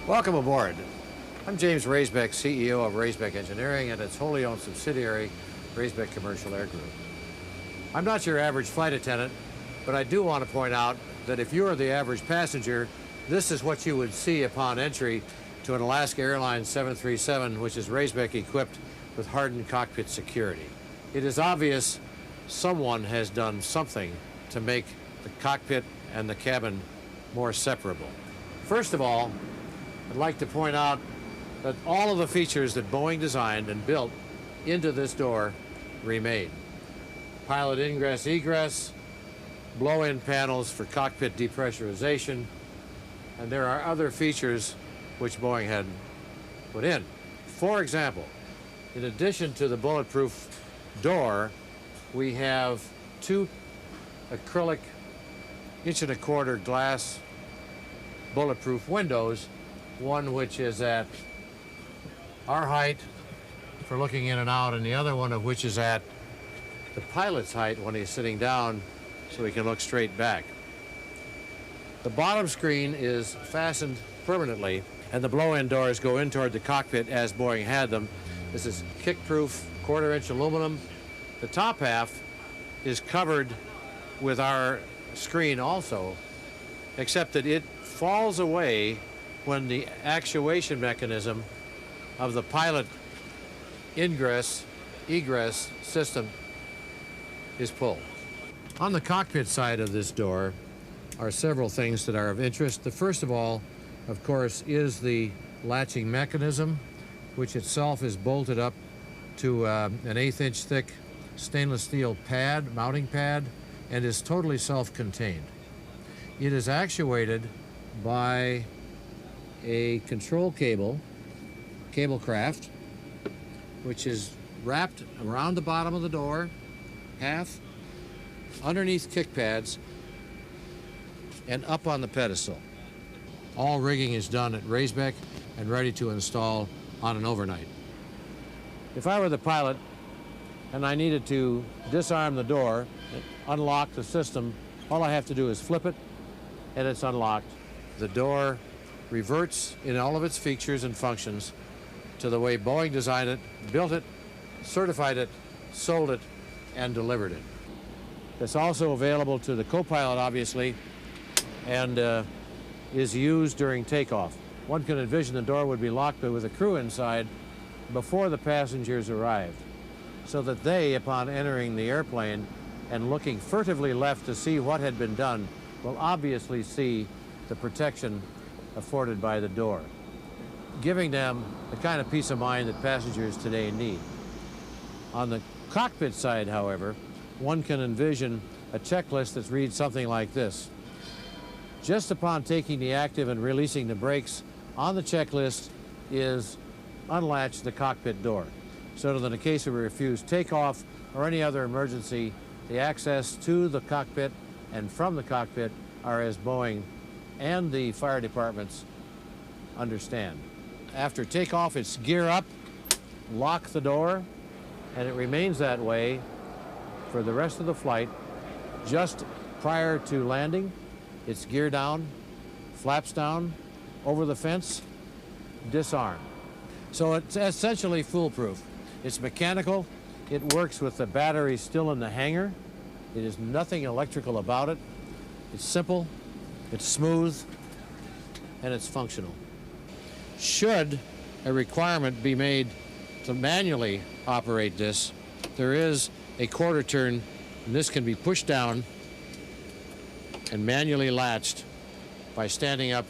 Welcome aboard. I'm James Raisbeck, CEO of Raisbeck Engineering and its wholly owned subsidiary, Raisbeck Commercial Air Group. I'm not your average flight attendant, but I do want to point out that if you're the average passenger, this is what you would see upon entry to an Alaska Airlines 737, which is Raisbeck equipped with hardened cockpit security. It is obvious someone has done something to make the cockpit and the cabin more separable. First of all, I'd like to point out that all of the features that Boeing designed and built into this door remain. Pilot ingress, egress, blow-in panels for cockpit depressurization, and there are other features which Boeing had put in. For example, in addition to the bulletproof door, we have two acrylic 1.25-inch glass bulletproof windows, one which is at our height for looking in and out, and the other one of which is at the pilot's height when he's sitting down so he can look straight back. The bottom screen is fastened permanently, and the blow-in doors go in toward the cockpit as Boeing had them. This is kick-proof 1/4-inch aluminum. The top half is covered with our screen also, except that it falls away when the actuation mechanism of the pilot ingress, egress system is pulled. On the cockpit side of this door are several things that are of interest. The first of all, of course, is the latching mechanism, which itself is bolted up to an 1/8-inch thick stainless steel pad, mounting pad, and is totally self-contained. It is actuated by a control cablecraft, which is wrapped around the bottom of the door, half, underneath kick pads, and up on the pedestal. All rigging is done at Raisbeck and ready to install on an overnight. If I were the pilot and I needed to disarm the door, unlock the system, all I have to do is flip it and it's unlocked. The door reverts in all of its features and functions to the way Boeing designed it, built it, certified it, sold it, and delivered it. It's also available to the co-pilot, obviously, and is used during takeoff. One can envision the door would be locked with a crew inside before the passengers arrived, so that they, upon entering the airplane and looking furtively left to see what had been done, will obviously see the protection afforded by the door, giving them the kind of peace of mind that passengers today need. On the cockpit side, however, one can envision a checklist that reads something like this. Just upon taking the active and releasing the brakes, on the checklist is unlatch the cockpit door, so that in the case of a refused takeoff or any other emergency, the access to the cockpit and from the cockpit are as Boeing and the fire departments understand. After takeoff, it's gear up, lock the door, and it remains that way for the rest of the flight. Just prior to landing, it's gear down, flaps down, over the fence, disarm. So it's essentially foolproof. It's mechanical. It works with the battery still in the hangar. It is nothing electrical about it. It's simple, it's smooth, and it's functional. Should a requirement be made to manually operate this, there is a quarter turn, and this can be pushed down and manually latched by standing up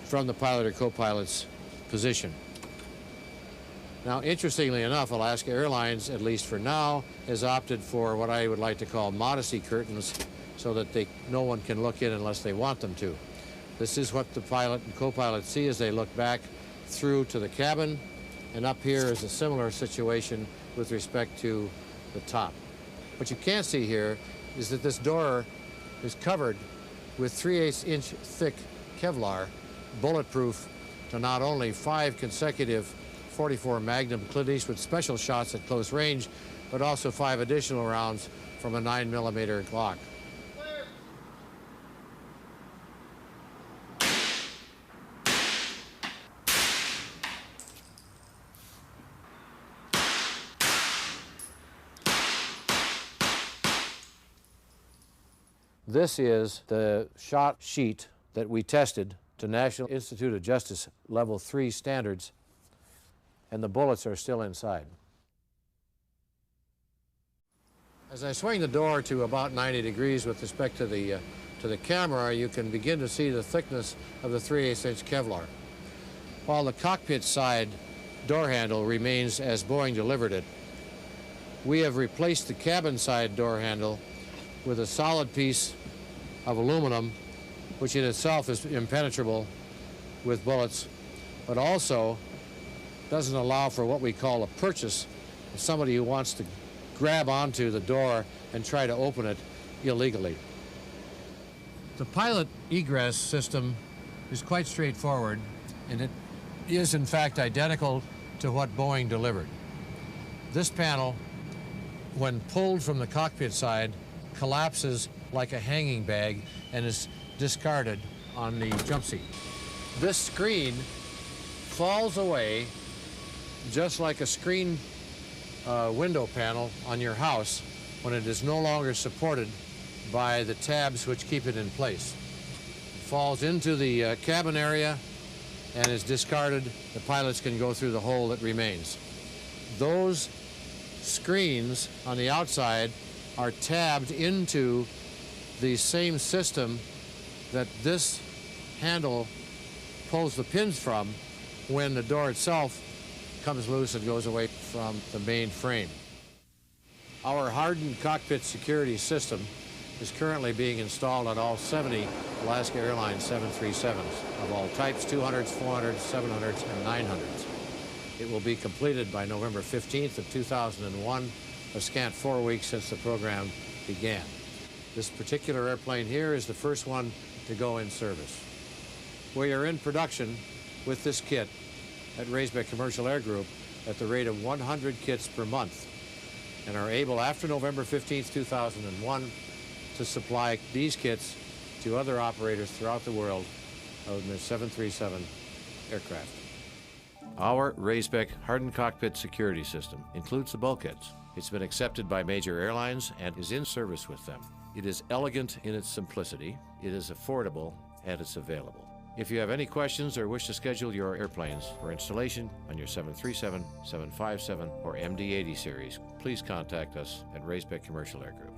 from the pilot or co-pilot's position. Now, interestingly enough, Alaska Airlines, at least for now, has opted for what I would like to call modesty curtains, so that no one can look in unless they want them to. This is what the pilot and co-pilot see as they look back through to the cabin, and up here is a similar situation with respect to the top. What you can't see here is that this door is covered with 3/8-inch thick Kevlar, bulletproof to not only 5 consecutive 44 Magnum Clint Eastwood special shots at close range, but also 5 additional rounds from a 9mm Glock. This is the shot sheet that we tested to National Institute of Justice Level 3 standards, and the bullets are still inside. As I swing the door to about 90 degrees with respect to the camera, you can begin to see the thickness of the 3/8" Kevlar. While the cockpit side door handle remains as Boeing delivered it, we have replaced the cabin side door handle with a solid piece of aluminum, which in itself is impenetrable with bullets, but also doesn't allow for what we call a purchase, somebody who wants to grab onto the door and try to open it illegally. The pilot egress system is quite straightforward, and it is in fact identical to what Boeing delivered. This panel, when pulled from the cockpit side, collapses like a hanging bag and is discarded on the jump seat. This screen falls away just like a screen window panel on your house when it is no longer supported by the tabs which keep it in place. It falls into the cabin area and is discarded. The pilots can go through the hole that remains. Those screens on the outside are tabbed into the same system that this handle pulls the pins from when the door itself comes loose and goes away from the main frame. Our hardened cockpit security system is currently being installed on all 70 Alaska Airlines 737s of all types, 200s, 400s, 700s, and 900s. It will be completed by November 15th of 2001, a scant 4 weeks since the program began. This particular airplane here is the first one to go in service. We are in production with this kit at Raisbeck Commercial Air Group at the rate of 100 kits per month, and are able after November 15th, 2001 to supply these kits to other operators throughout the world of the 737 aircraft. Our Raisbeck Hardened Cockpit Security System includes the bulkheads. It's been accepted by major airlines and is in service with them. It is elegant in its simplicity, it is affordable, and it's available. If you have any questions or wish to schedule your airplanes for installation on your 737, 757, or MD-80 series, please contact us at Raisbeck Commercial Air Group.